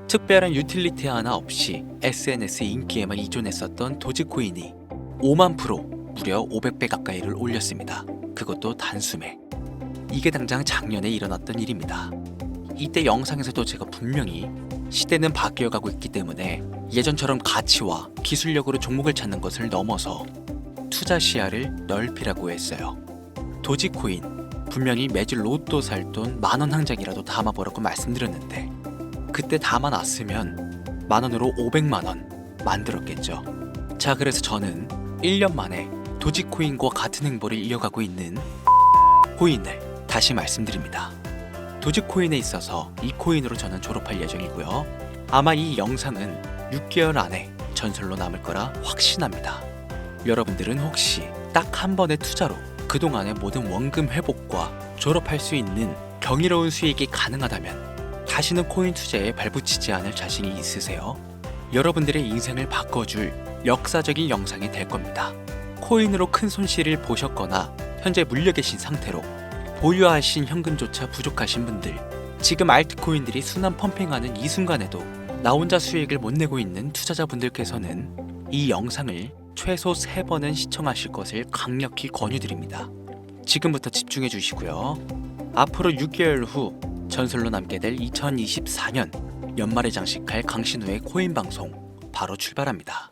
특별한 유틸리티 하나 없이 SNS 인기에만 의존했었던 도지코인이 5만 프로 무려 500배 가까이를 올렸습니다. 그것도 단숨에. 이게 당장 작년에 일어났던 일입니다. 이때 영상에서도 제가 분명히 시대는 바뀌어가고 있기 때문에 예전처럼 가치와 기술력으로 종목을 찾는 것을 넘어서 투자 시야를 넓히라고 했어요. 도지코인 분명히 매주 로또 살 돈 10,000원 한 장이라도 담아보라고 말씀드렸는데 그때 담아놨으면 만원으로 500만원 만들었겠죠. 자, 그래서 저는 1년 만에 도지코인과 같은 행보를 이어가고 있는 코인을 다시 말씀드립니다. 도지코인에 있어서 이 코인으로 저는 졸업할 예정이고요. 아마 이 영상은 6개월 안에 전설로 남을 거라 확신합니다. 여러분들은 혹시 딱 한 번의 투자로 그동안의 모든 원금 회복과 졸업할 수 있는 경이로운 수익이 가능하다면 다시는 코인 투자에 발붙이지 않을 자신이 있으세요? 여러분들의 인생을 바꿔줄 역사적인 영상이 될 겁니다. 코인으로 큰 손실을 보셨거나 현재 물려 계신 상태로 보유하신 현금조차 부족하신 분들, 지금 알트코인들이 순환 펌핑하는 이 순간에도 나 혼자 수익을 못 내고 있는 투자자분들께서는 이 영상을 최소 3번은 시청하실 것을 강력히 권유드립니다. 지금부터 집중해 주시고요. 앞으로 6개월 후 전설로 남게 될 2024년 연말에 장식할 강신우의 코인 방송 바로 출발합니다.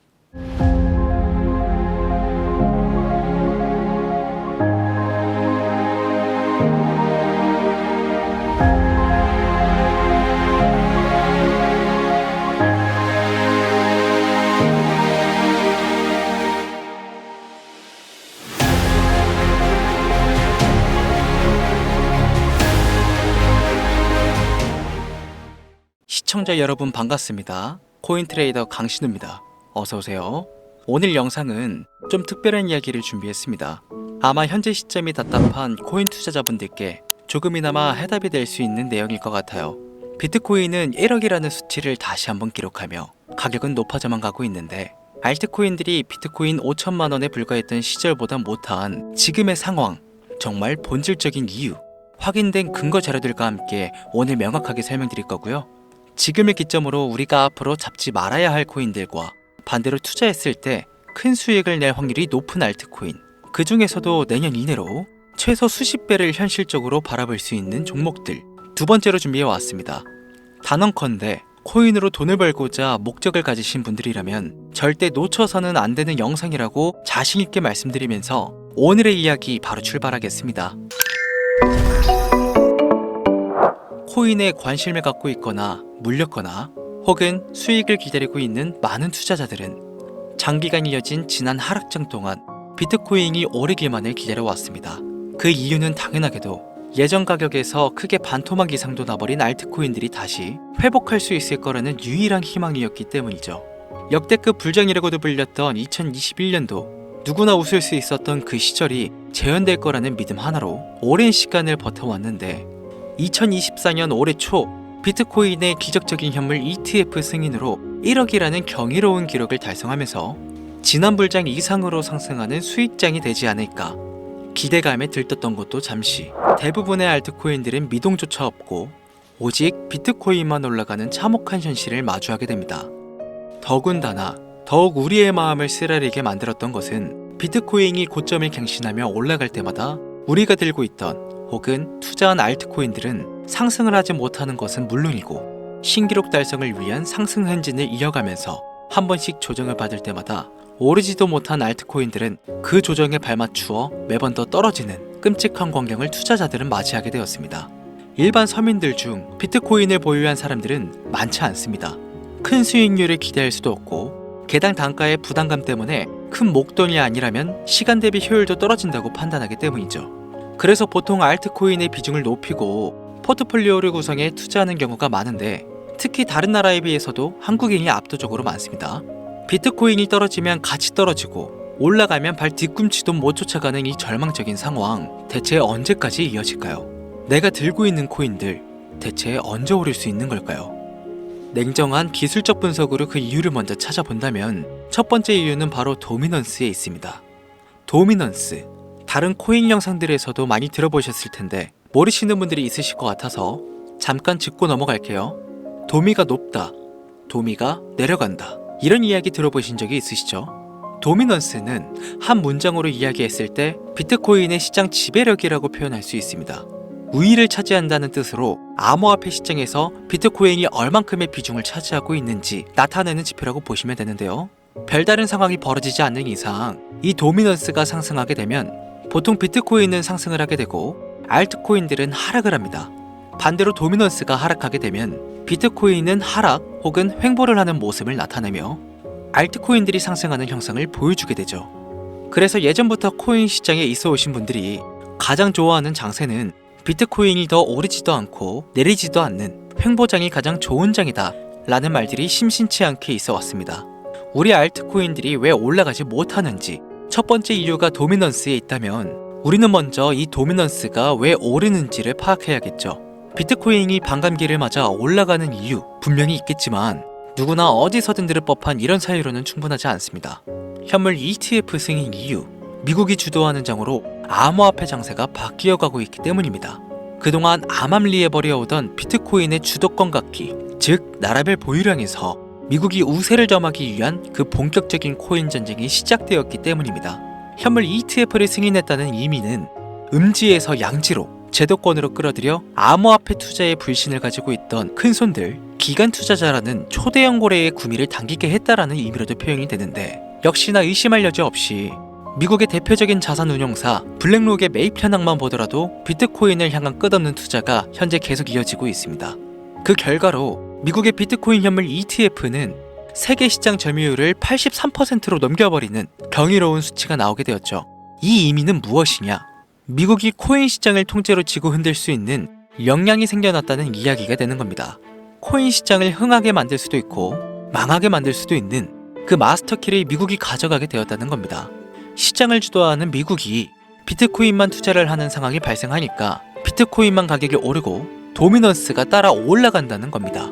시청자 여러분 반갑습니다. 코인트레이더 강신우입니다. 어서오세요. 오늘 영상은 좀 특별한 이야기를 준비했습니다. 아마 현재 시점이 답답한 코인 투자자분들께 조금이나마 해답이 될 수 있는 내용일 것 같아요. 비트코인은 1억이라는 수치를 다시 한번 기록하며 가격은 높아져만 가고 있는데 알트코인들이 비트코인 5천만 원에 불과했던 시절보다 못한 지금의 상황, 정말 본질적인 이유, 확인된 근거 자료들과 함께 오늘 명확하게 설명드릴 거고요. 지금을 기점으로 우리가 앞으로 잡지 말아야 할 코인들과 반대로 투자했을 때 큰 수익을 낼 확률이 높은 알트코인, 그 중에서도 내년 이내로 최소 수십 배를 현실적으로 바라볼 수 있는 종목들 두 번째로 준비해 왔습니다. 단언컨대 코인으로 돈을 벌고자 목적을 가지신 분들이라면 절대 놓쳐서는 안 되는 영상이라고 자신 있게 말씀드리면서 오늘의 이야기 바로 출발하겠습니다. 코인에 관심을 갖고 있거나 물렸거나 혹은 수익을 기다리고 있는 많은 투자자들은 장기간 이어진 지난 하락장 동안 비트코인이 오르기만을 기다려왔습니다. 그 이유는 당연하게도 예전 가격에서 크게 반토막 이상도 나버린 알트코인들이 다시 회복할 수 있을 거라는 유일한 희망이었기 때문이죠. 역대급 불장이라고도 불렸던 2021년도 누구나 웃을 수 있었던 그 시절이 재현될 거라는 믿음 하나로 오랜 시간을 버텨왔는데 2024년 올해 초 비트코인의 기적적인 현물 ETF 승인으로 1억이라는 경이로운 기록을 달성하면서 지난 불장 이상으로 상승하는 수익장이 되지 않을까 기대감에 들떴던 것도 잠시 대부분의 알트코인들은 미동조차 없고 오직 비트코인만 올라가는 참혹한 현실을 마주하게 됩니다. 더군다나 더욱 우리의 마음을 쓰라리게 만들었던 것은 비트코인이 고점을 갱신하며 올라갈 때마다 우리가 들고 있던 혹은 투자한 알트코인들은 상승을 하지 못하는 것은 물론이고 신기록 달성을 위한 상승 행진을 이어가면서 한 번씩 조정을 받을 때마다 오르지도 못한 알트코인들은 그 조정에 발맞추어 매번 더 떨어지는 끔찍한 광경을 투자자들은 맞이하게 되었습니다. 일반 서민들 중 비트코인을 보유한 사람들은 많지 않습니다. 큰 수익률을 기대할 수도 없고 개당 단가의 부담감 때문에 큰 목돈이 아니라면 시간 대비 효율도 떨어진다고 판단하기 때문이죠. 그래서 보통 알트코인의 비중을 높이고 포트폴리오를 구성해 투자하는 경우가 많은데 특히 다른 나라에 비해서도 한국인이 압도적으로 많습니다. 비트코인이 떨어지면 같이 떨어지고 올라가면 발 뒤꿈치도 못 쫓아가는 이 절망적인 상황 대체 언제까지 이어질까요? 내가 들고 있는 코인들 대체 언제 오를 수 있는 걸까요? 냉정한 기술적 분석으로 그 이유를 먼저 찾아본다면 첫 번째 이유는 바로 도미넌스에 있습니다. 도미넌스, 다른 코인 영상들에서도 많이 들어보셨을 텐데 모르시는 분들이 있으실 것 같아서 잠깐 짚고 넘어갈게요. 도미가 높다, 도미가 내려간다. 이런 이야기 들어보신 적이 있으시죠? 도미넌스는 한 문장으로 이야기했을 때 비트코인의 시장 지배력이라고 표현할 수 있습니다. 우위를 차지한다는 뜻으로 암호화폐 시장에서 비트코인이 얼만큼의 비중을 차지하고 있는지 나타내는 지표라고 보시면 되는데요. 별다른 상황이 벌어지지 않는 이상 이 도미넌스가 상승하게 되면 보통 비트코인은 상승을 하게 되고 알트코인들은 하락을 합니다. 반대로 도미넌스가 하락하게 되면 비트코인은 하락 혹은 횡보를 하는 모습을 나타내며 알트코인들이 상승하는 형상을 보여주게 되죠. 그래서 예전부터 코인 시장에 있어 오신 분들이 가장 좋아하는 장세는 비트코인이 더 오르지도 않고 내리지도 않는 횡보장이 가장 좋은 장이다 라는 말들이 심심치 않게 있어 왔습니다. 우리 알트코인들이 왜 올라가지 못하는지 첫 번째 이유가 도미넌스에 있다면 우리는 먼저 이 도미넌스가 왜 오르는지를 파악해야겠죠. 비트코인이 반감기를 맞아 올라가는 이유 분명히 있겠지만 누구나 어디서든 들을 법한 이런 사유로는 충분하지 않습니다. 현물 ETF 승인 이유, 미국이 주도하는 장으로 암호화폐 장세가 바뀌어가고 있기 때문입니다. 그동안 암암리에 벌여오던 비트코인의 주도권 갖기, 즉 나라별 보유량에서 미국이 우세를 점하기 위한 그 본격적인 코인 전쟁이 시작되었기 때문입니다. 현물 ETF를 승인했다는 의미는 음지에서 양지로 제도권으로 끌어들여 암호화폐 투자에 불신을 가지고 있던 큰손들, 기관 투자자라는 초대형 고래의 구미를 당기게 했다라는 의미로도 표현이 되는데 역시나 의심할 여지 없이 미국의 대표적인 자산운용사 블랙록의 매입 현황만 보더라도 비트코인을 향한 끝없는 투자가 현재 계속 이어지고 있습니다. 그 결과로 미국의 비트코인 현물 ETF는 세계 시장 점유율을 83%로 넘겨버리는 경이로운 수치가 나오게 되었죠. 이 의미는 무엇이냐? 미국이 코인 시장을 통째로 쥐고 흔들 수 있는 역량이 생겨났다는 이야기가 되는 겁니다. 코인 시장을 흥하게 만들 수도 있고 망하게 만들 수도 있는 그 마스터키를 미국이 가져가게 되었다는 겁니다. 시장을 주도하는 미국이 비트코인만 투자를 하는 상황이 발생하니까 비트코인만 가격이 오르고 도미넌스가 따라 올라간다는 겁니다.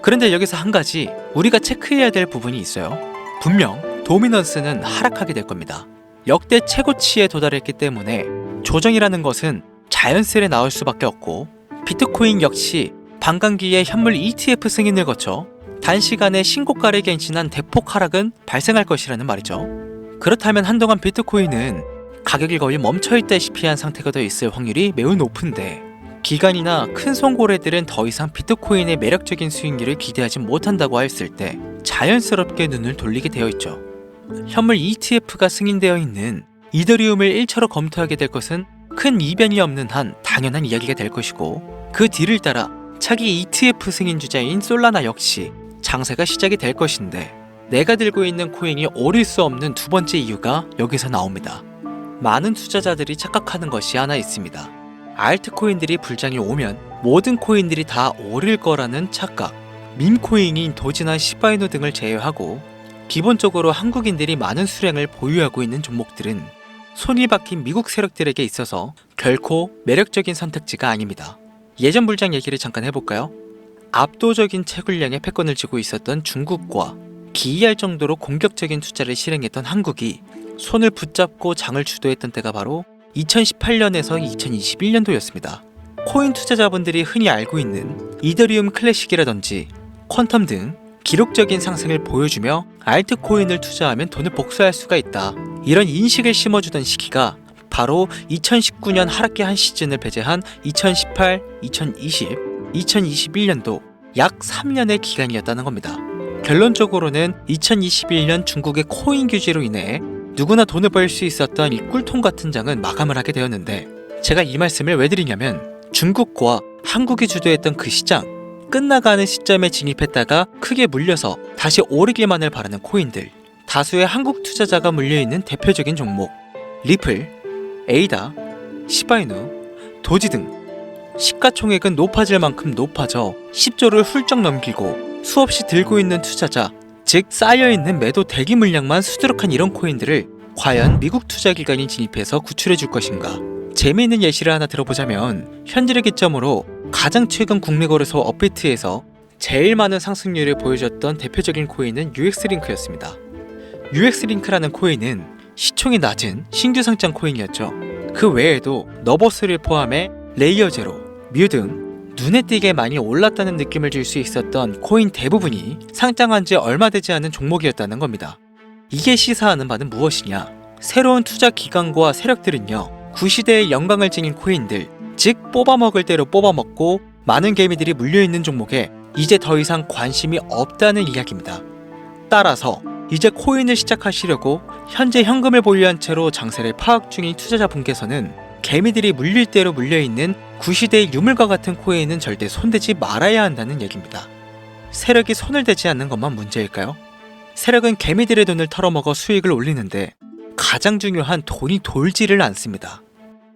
그런데 여기서 한 가지 우리가 체크해야 될 부분이 있어요. 분명 도미넌스는 하락하게 될 겁니다. 역대 최고치에 도달했기 때문에 조정이라는 것은 자연스레 나올 수밖에 없고 비트코인 역시 반감기에 현물 ETF 승인을 거쳐 단시간에 신고가를 갱신한 대폭 하락은 발생할 것이라는 말이죠. 그렇다면 한동안 비트코인은 가격이 거의 멈춰있다시피 한 상태가 더 있을 확률이 매우 높은데 기관이나 큰 손고래들은 더 이상 비트코인의 매력적인 수익률을 기대하지 못한다고 했을 때 자연스럽게 눈을 돌리게 되어 있죠. 현물 ETF가 승인되어 있는 이더리움을 1차로 검토하게 될 것은 큰 이변이 없는 한 당연한 이야기가 될 것이고 그 뒤를 따라 차기 ETF 승인 주자인 솔라나 역시 장세가 시작이 될 것인데 내가 들고 있는 코인이 오를 수 없는 두 번째 이유가 여기서 나옵니다. 많은 투자자들이 착각하는 것이 하나 있습니다. 알트코인들이 불장이 오면 모든 코인들이 다 오를 거라는 착각. 밈코인인 도지나 시바이누 등을 제외하고 기본적으로 한국인들이 많은 수량을 보유하고 있는 종목들은 손이 박힌 미국 세력들에게 있어서 결코 매력적인 선택지가 아닙니다. 예전 불장 얘기를 잠깐 해볼까요? 압도적인 채굴량의 패권을 쥐고 있었던 중국과 기이할 정도로 공격적인 투자를 실행했던 한국이 손을 붙잡고 장을 주도했던 때가 바로 2018년에서 2021년도였습니다. 코인 투자자분들이 흔히 알고 있는 이더리움 클래식이라든지 퀀텀 등 기록적인 상승을 보여주며 알트코인을 투자하면 돈을 복사할 수가 있다. 이런 인식을 심어주던 시기가 바로 2019년 하락기 한 시즌을 배제한 2018, 2020, 2021년도 약 3년의 기간이었다는 겁니다. 결론적으로는 2021년 중국의 코인 규제로 인해 누구나 돈을 벌 수 있었던 이 꿀통 같은 장은 마감을 하게 되었는데 제가 이 말씀을 왜 드리냐면 중국과 한국이 주도했던 그 시장 끝나가는 시점에 진입했다가 크게 물려서 다시 오르기만을 바라는 코인들 다수의 한국 투자자가 물려있는 대표적인 종목 리플, 에이다, 시바이누, 도지 등 시가총액은 높아질 만큼 높아져 10조를 훌쩍 넘기고 수없이 들고 있는 투자자 즉 쌓여있는 매도 대기 물량만 수두룩한 이런 코인들을 과연 미국 투자기관이 진입해서 구출해 줄 것인가. 재미있는 예시를 하나 들어보자면 현질의 기점으로 가장 최근 국내 거래소 업비트에서 제일 많은 상승률을 보여줬던 대표적인 코인은 UX링크였습니다. UX링크라는 코인은 시총이 낮은 신규 상장 코인이었죠. 그 외에도 너버스를 포함해 레이어 제로, 뮤 등 눈에 띄게 많이 올랐다는 느낌을 줄 수 있었던 코인 대부분이 상장한 지 얼마 되지 않은 종목이었다는 겁니다. 이게 시사하는 바는 무엇이냐? 새로운 투자 기관과 세력들은요, 구시대의 영광을 지닌 코인들, 즉 뽑아먹을 대로 뽑아먹고 많은 개미들이 물려있는 종목에 이제 더 이상 관심이 없다는 이야기입니다. 따라서 이제 코인을 시작하시려고 현재 현금을 보유한 채로 장세를 파악 중인 투자자분께서는 개미들이 물릴 대로 물려있는 구시대의 유물과 같은 코인은 절대 손대지 말아야 한다는 얘기입니다. 세력이 손을 대지 않는 것만 문제일까요? 세력은 개미들의 돈을 털어먹어 수익을 올리는데 가장 중요한 돈이 돌지를 않습니다.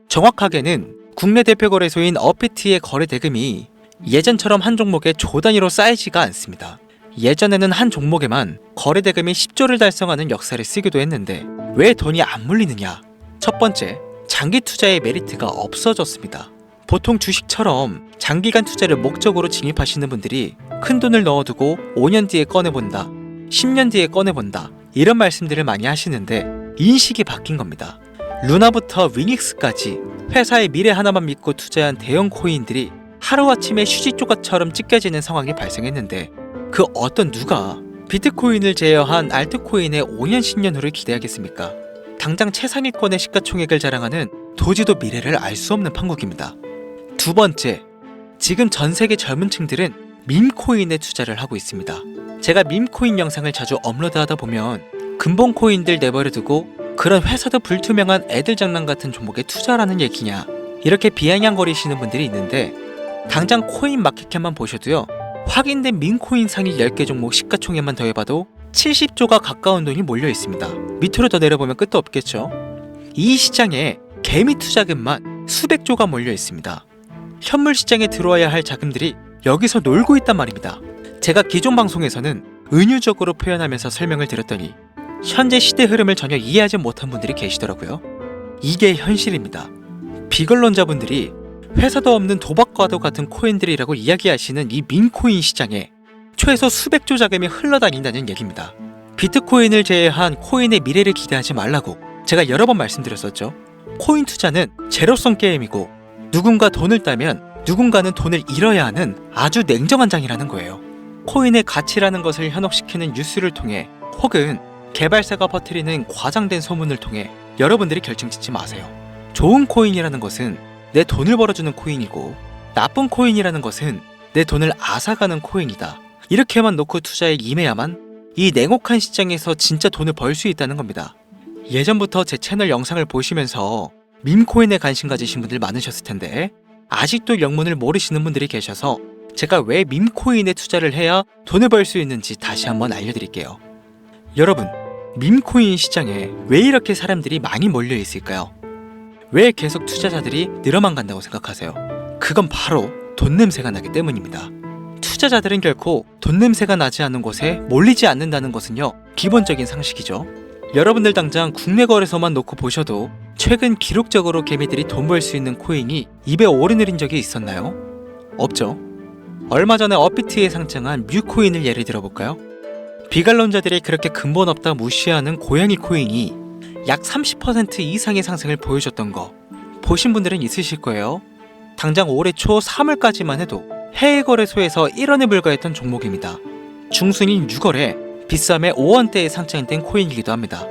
정확하게는 국내 대표 거래소인 업비트의 거래 대금이 예전처럼 한 종목에 조 단위로 쌓이지가 않습니다. 예전에는 한 종목에만 거래 대금이 10조를 달성하는 역사를 쓰기도 했는데 왜 돈이 안 물리느냐? 첫 번째, 장기 투자의 메리트가 없어졌습니다. 보통 주식처럼 장기간 투자를 목적으로 진입하시는 분들이 큰 돈을 넣어두고 5년 뒤에 꺼내본다, 10년 뒤에 꺼내본다, 이런 말씀들을 많이 하시는데 인식이 바뀐 겁니다. 루나부터 위닉스까지 회사의 미래 하나만 믿고 투자한 대형 코인들이 하루아침에 휴지 조각처럼 찢겨지는 상황이 발생했는데 그 어떤 누가 비트코인을 제어한 알트코인의 5년 10년 후를 기대하겠습니까? 당장 최상위권의 시가총액을 자랑하는 도지도 미래를 알 수 없는 판국입니다. 두 번째, 지금 전 세계 젊은 층들은 밈코인에 투자를 하고 있습니다. 제가 밈코인 영상을 자주 업로드하다 보면 근본 코인들 내버려두고 그런 회사도 불투명한 애들 장난 같은 종목에 투자라는 얘기냐, 이렇게 비아냥거리시는 분들이 있는데 당장 코인 마켓캡만 보셔도요, 확인된 밈코인 상위 10개 종목 시가총액만 더해봐도 70조가 가까운 돈이 몰려 있습니다. 밑으로 더 내려보면 끝도 없겠죠. 이 시장에 개미 투자금만 수백조가 몰려 있습니다. 현물 시장에 들어와야 할 자금들이 여기서 놀고 있단 말입니다. 제가 기존 방송에서는 은유적으로 표현하면서 설명을 드렸더니 현재 시대 흐름을 전혀 이해하지 못한 분들이 계시더라고요. 이게 현실입니다. 비걸론자분들이 회사도 없는 도박과도 같은 코인들이라고 이야기하시는 이 밈코인 시장에 최소 수백조 자금이 흘러다닌다는 얘기입니다. 비트코인을 제외한 코인의 미래를 기대하지 말라고 제가 여러 번 말씀드렸었죠. 코인 투자는 제로섬 게임이고 누군가 돈을 따면 누군가는 돈을 잃어야 하는 아주 냉정한 장이라는 거예요. 코인의 가치라는 것을 현혹시키는 뉴스를 통해 혹은 개발사가 퍼뜨리는 과장된 소문을 통해 여러분들이 결정짓지 마세요. 좋은 코인이라는 것은 내 돈을 벌어주는 코인이고 나쁜 코인이라는 것은 내 돈을 앗아가는 코인이다. 이렇게만 놓고 투자에 임해야만 이 냉혹한 시장에서 진짜 돈을 벌 수 있다는 겁니다. 예전부터 제 채널 영상을 보시면서 밈코인에 관심 가지신 분들 많으셨을 텐데 아직도 영문을 모르시는 분들이 계셔서 제가 왜 밈코인에 투자를 해야 돈을 벌 수 있는지 다시 한번 알려드릴게요. 여러분, 밈코인 시장에 왜 이렇게 사람들이 많이 몰려 있을까요? 왜 계속 투자자들이 늘어만 간다고 생각하세요? 그건 바로 돈 냄새가 나기 때문입니다. 투자자들은 결코 돈 냄새가 나지 않는 곳에 몰리지 않는다는 것은요, 기본적인 상식이죠. 여러분들 당장 국내 거래소만 놓고 보셔도 최근 기록적으로 개미들이 돈 벌 수 있는 코인이 입에 오르내린 적이 있었나요? 없죠. 얼마 전에 업비트에 상장한 뮤코인을 예를 들어볼까요? 비관론자들이 그렇게 근본 없다 무시하는 고양이 코인이 약 30% 이상의 상승을 보여줬던 거 보신 분들은 있으실 거예요. 당장 올해 초 3월까지만 해도 해외 거래소에서 1원에 불과했던 종목입니다. 중순인 6월에 비싸매 5원대에 상장된 코인이기도 합니다.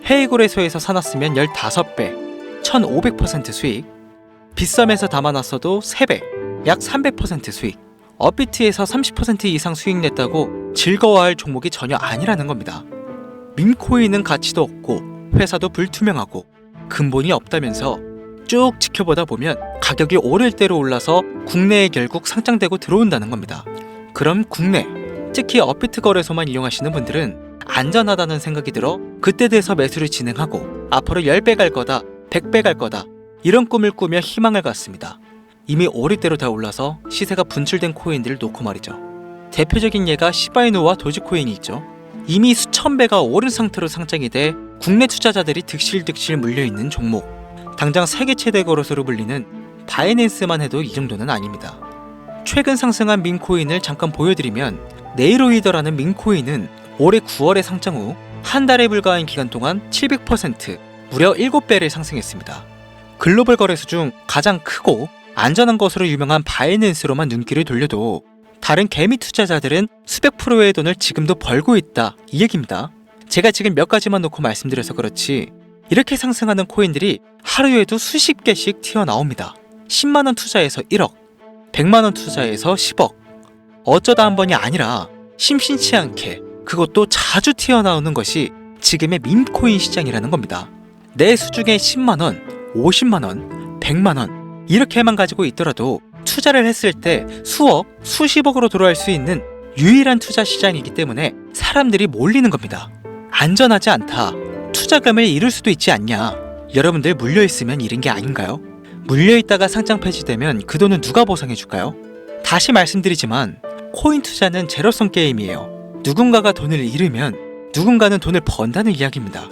해외 거래소에서 사놨으면 15배, 1500% 수익, 비싸매서 담아놨어도 3배, 약 300% 수익, 업비트에서 30% 이상 수익 냈다고 즐거워할 종목이 전혀 아니라는 겁니다. 밈코인은 가치도 없고 회사도 불투명하고 근본이 없다면서 쭉 지켜보다 보면 가격이 오를 대로 올라서 국내에 결국 상장되고 들어온다는 겁니다. 그럼 국내, 특히 업비트 거래소만 이용하시는 분들은 안전하다는 생각이 들어 그때 돼서 매수를 진행하고 앞으로 10배 갈 거다, 100배 갈 거다, 이런 꿈을 꾸며 희망을 갖습니다. 이미 오를 대로 다 올라서 시세가 분출된 코인들을 놓고 말이죠. 대표적인 예가 시바이누와 도지코인이 있죠. 이미 수천 배가 오른 상태로 상장이 돼 국내 투자자들이 득실득실 물려있는 종목. 당장 세계 최대 거래소로 불리는 바이낸스만 해도 이 정도는 아닙니다. 최근 상승한 밈코인을 잠깐 보여드리면 네이로이더라는 밈코인은 올해 9월에 상장 후 한 달에 불과한 기간 동안 700%, 무려 7배를 상승했습니다. 글로벌 거래소 중 가장 크고 안전한 것으로 유명한 바이낸스로만 눈길을 돌려도 다른 개미 투자자들은 수백 프로의 돈을 지금도 벌고 있다, 이 얘기입니다. 제가 지금 몇 가지만 놓고 말씀드려서 그렇지 이렇게 상승하는 코인들이 하루에도 수십 개씩 튀어나옵니다. 10만원 투자해서 1억, 100만원 투자해서 10억. 어쩌다 한 번이 아니라 심심치 않게 그것도 자주 튀어나오는 것이 지금의 밈코인 시장이라는 겁니다. 내 수중에 10만원, 50만원, 100만원 이렇게만 가지고 있더라도 투자를 했을 때 수억, 수십억으로 돌아올 수 있는 유일한 투자 시장이기 때문에 사람들이 몰리는 겁니다. 안전하지 않다, 투자금을 잃을 수도 있지 않냐. 여러분들 물려있으면 잃은 게 아닌가요? 물려있다가 상장 폐지되면 그 돈은 누가 보상해줄까요? 다시 말씀드리지만 코인 투자는 제로섬 게임이에요. 누군가가 돈을 잃으면 누군가는 돈을 번다는 이야기입니다.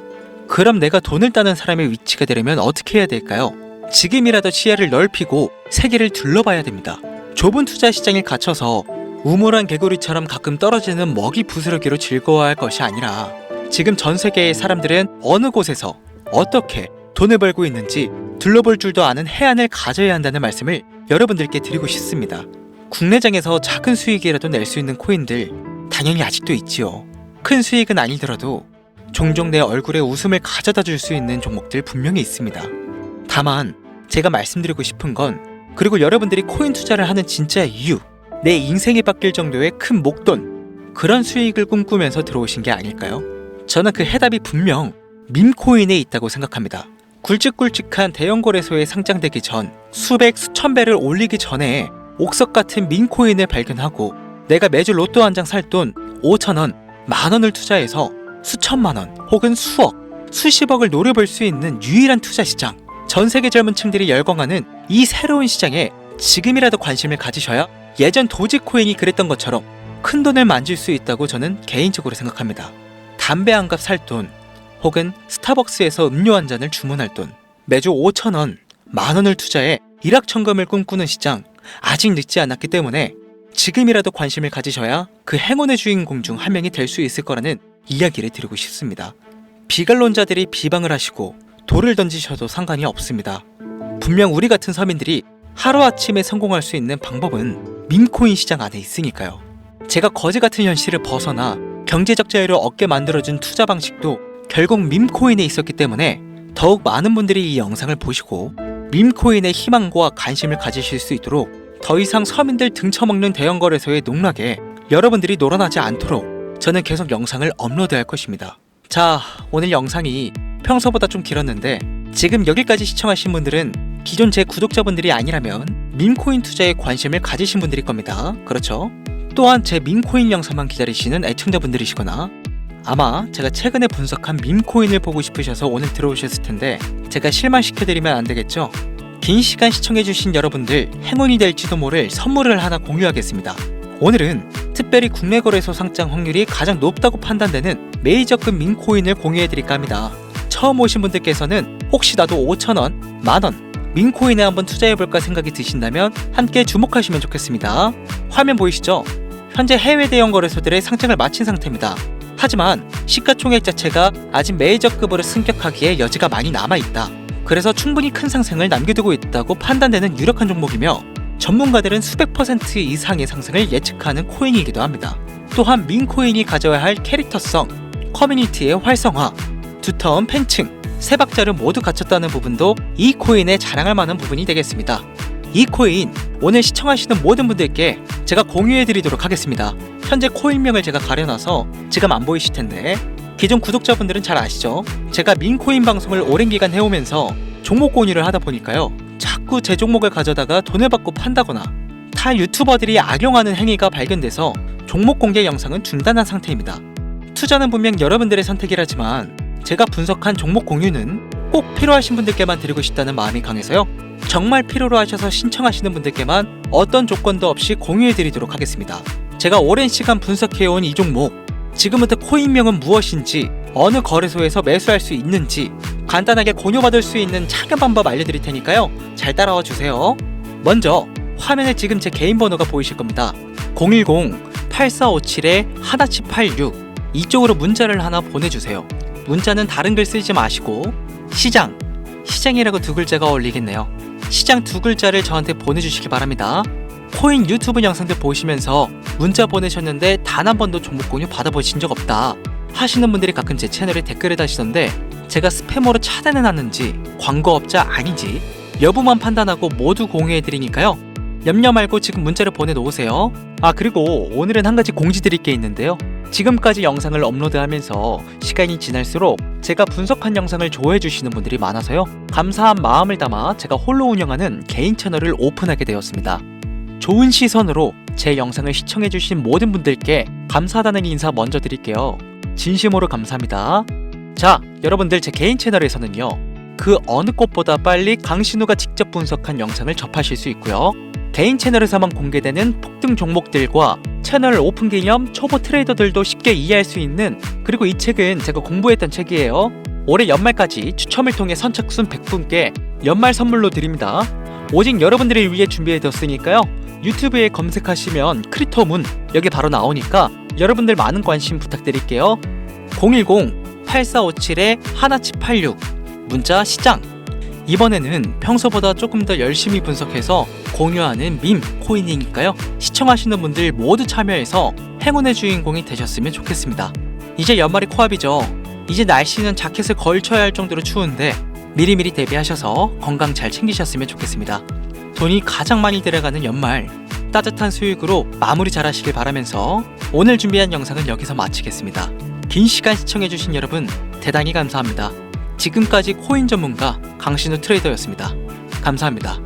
그럼 내가 돈을 따는 사람의 위치가 되려면 어떻게 해야 될까요? 지금이라도 시야를 넓히고 세계를 둘러봐야 됩니다. 좁은 투자 시장에 갇혀서 우물한 개구리처럼 가끔 떨어지는 먹이 부스러기로 즐거워할 것이 아니라 지금 전 세계의 사람들은 어느 곳에서 어떻게 돈을 벌고 있는지 둘러볼 줄도 아는 해안을 가져야 한다는 말씀을 여러분들께 드리고 싶습니다. 국내장에서 작은 수익이라도 낼 수 있는 코인들 당연히 아직도 있지요. 큰 수익은 아니더라도 종종 내 얼굴에 웃음을 가져다 줄 수 있는 종목들 분명히 있습니다. 다만 제가 말씀드리고 싶은 건, 그리고 여러분들이 코인 투자를 하는 진짜 이유, 내 인생이 바뀔 정도의 큰 목돈, 그런 수익을 꿈꾸면서 들어오신 게 아닐까요? 저는 그 해답이 분명 밈코인에 있다고 생각합니다. 굵직굵직한 대형 거래소에 상장되기 전 수백 수천 배를 올리기 전에 옥석 같은 밈코인을 발견하고 내가 매주 로또 한 장 살 돈 5천원, 만원을 투자해서 수천만원 혹은 수억, 수십억을 노려볼 수 있는 유일한 투자 시장, 전 세계 젊은 층들이 열광하는 이 새로운 시장에 지금이라도 관심을 가지셔야 예전 도지코인이 그랬던 것처럼 큰 돈을 만질 수 있다고 저는 개인적으로 생각합니다. 담배 한 갑 살 돈, 혹은 스타벅스에서 음료 한 잔을 주문할 돈, 매주 5천원, 만원을 투자해 일확천금을 꿈꾸는 시장, 아직 늦지 않았기 때문에 지금이라도 관심을 가지셔야 그 행운의 주인공 중 한 명이 될 수 있을 거라는 이야기를 드리고 싶습니다. 비관론자들이 비방을 하시고 돌을 던지셔도 상관이 없습니다. 분명 우리 같은 서민들이 하루아침에 성공할 수 있는 방법은 밈코인 시장 안에 있으니까요. 제가 거지 같은 현실을 벗어나 경제적 자유를 얻게 만들어준 투자 방식도 결국 밈코인에 있었기 때문에 더욱 많은 분들이 이 영상을 보시고 밈코인의 희망과 관심을 가지실 수 있도록 더 이상 서민들 등쳐먹는 대형 거래소의 농락에 여러분들이 놀아나지 않도록 저는 계속 영상을 업로드할 것입니다. 자, 오늘 영상이 평소보다 좀 길었는데 지금 여기까지 시청하신 분들은 기존 제 구독자분들이 아니라면 밈코인 투자에 관심을 가지신 분들일 겁니다. 그렇죠? 또한 제 밈코인 영상만 기다리시는 애청자분들이시거나 아마 제가 최근에 분석한 밈코인을 보고 싶으셔서 오늘 들어오셨을 텐데 제가 실망시켜드리면 안 되겠죠? 긴 시간 시청해주신 여러분들 행운이 될지도 모를 선물을 하나 공유하겠습니다. 오늘은 특별히 국내 거래소 상장 확률이 가장 높다고 판단되는 메이저급 밈코인을 공유해드릴까 합니다. 처음 오신 분들께서는 혹시 나도 5천원, 만원 밈코인에 한번 투자해볼까 생각이 드신다면 함께 주목하시면 좋겠습니다. 화면 보이시죠? 현재 해외 대형 거래소들의 상장을 마친 상태입니다. 하지만 시가총액 자체가 아직 메이저급으로 승격하기에 여지가 많이 남아있다. 그래서 충분히 큰 상승을 남겨두고 있다고 판단되는 유력한 종목이며 전문가들은 수백 % 이상의 상승을 예측하는 코인이기도 합니다. 또한 밈코인이 가져야 할 캐릭터성, 커뮤니티의 활성화, 두터운 팬층, 세 박자를 모두 갖췄다는 부분도 이 코인에 자랑할 만한 부분이 되겠습니다. 이 코인 오늘 시청하시는 모든 분들께 제가 공유해드리도록 하겠습니다. 현재 코인명을 제가 가려놔서 지금 안 보이실 텐데 기존 구독자분들은 잘 아시죠? 제가 밈코인 방송을 오랜 기간 해오면서 종목 공유를 하다 보니까요, 자꾸 제 종목을 가져다가 돈을 받고 판다거나 타 유튜버들이 악용하는 행위가 발견돼서 종목 공개 영상은 중단한 상태입니다. 투자는 분명 여러분들의 선택이라지만 제가 분석한 종목 공유는 꼭 필요하신 분들께만 드리고 싶다는 마음이 강해서요, 정말 필요로 하셔서 신청하시는 분들께만 어떤 조건도 없이 공유해드리도록 하겠습니다. 제가 오랜 시간 분석해온 이 종목, 지금부터 코인명은 무엇인지, 어느 거래소에서 매수할 수 있는지 간단하게 공유받을 수 있는 착용 방법 알려드릴 테니까요, 잘 따라와 주세요. 먼저 화면에 지금 제 개인 번호가 보이실 겁니다. 010-8457-1786 이쪽으로 문자를 하나 보내주세요. 문자는 다른 글 쓰지 마시고 시장이라고 두 글자가 어울리겠네요. 시장 두 글자를 저한테 보내주시기 바랍니다. 코인 유튜브 영상들 보시면서 문자 보내셨는데 단 한 번도 종목 공유 받아보신 적 없다 하시는 분들이 가끔 제 채널에 댓글을 다시던데, 제가 스패머로 차단해놨는지 광고업자 아닌지 여부만 판단하고 모두 공유해드리니까요, 염려 말고 지금 문자를 보내놓으세요. 그리고 오늘은 한 가지 공지 드릴 게 있는데요, 지금까지 영상을 업로드하면서 시간이 지날수록 제가 분석한 영상을 좋아해주시는 분들이 많아서요, 감사한 마음을 담아 제가 홀로 운영하는 개인 채널을 오픈하게 되었습니다. 좋은 시선으로 제 영상을 시청해주신 모든 분들께 감사하다는 인사 먼저 드릴게요. 진심으로 감사합니다. 자, 여러분들, 제 개인 채널에서는요, 그 어느 곳보다 빨리 강신우가 직접 분석한 영상을 접하실 수 있고요, 개인 채널에서만 공개되는 폭등 종목들과 채널 오픈 기념 초보 트레이더들도 쉽게 이해할 수 있는, 그리고 이 책은 제가 공부했던 책이에요. 올해 연말까지 추첨을 통해 선착순 100분께 연말 선물로 드립니다. 오직 여러분들을 위해 준비해뒀으니까요, 유튜브에 검색하시면 크리토문 여기 바로 나오니까 여러분들 많은 관심 부탁드릴게요. 010-8457-1786 문자 시장. 이번에는 평소보다 조금 더 열심히 분석해서 공유하는 밈 코인이니까요, 시청하시는 분들 모두 참여해서 행운의 주인공이 되셨으면 좋겠습니다. 이제 연말이 코앞이죠. 이제 날씨는 자켓을 걸쳐야 할 정도로 추운데 미리미리 대비하셔서 건강 잘 챙기셨으면 좋겠습니다. 돈이 가장 많이 들어가는 연말, 따뜻한 수익으로 마무리 잘 하시길 바라면서 오늘 준비한 영상은 여기서 마치겠습니다. 긴 시간 시청해주신 여러분 대단히 감사합니다. 지금까지 코인 전문가 강신우 트레이더였습니다. 감사합니다.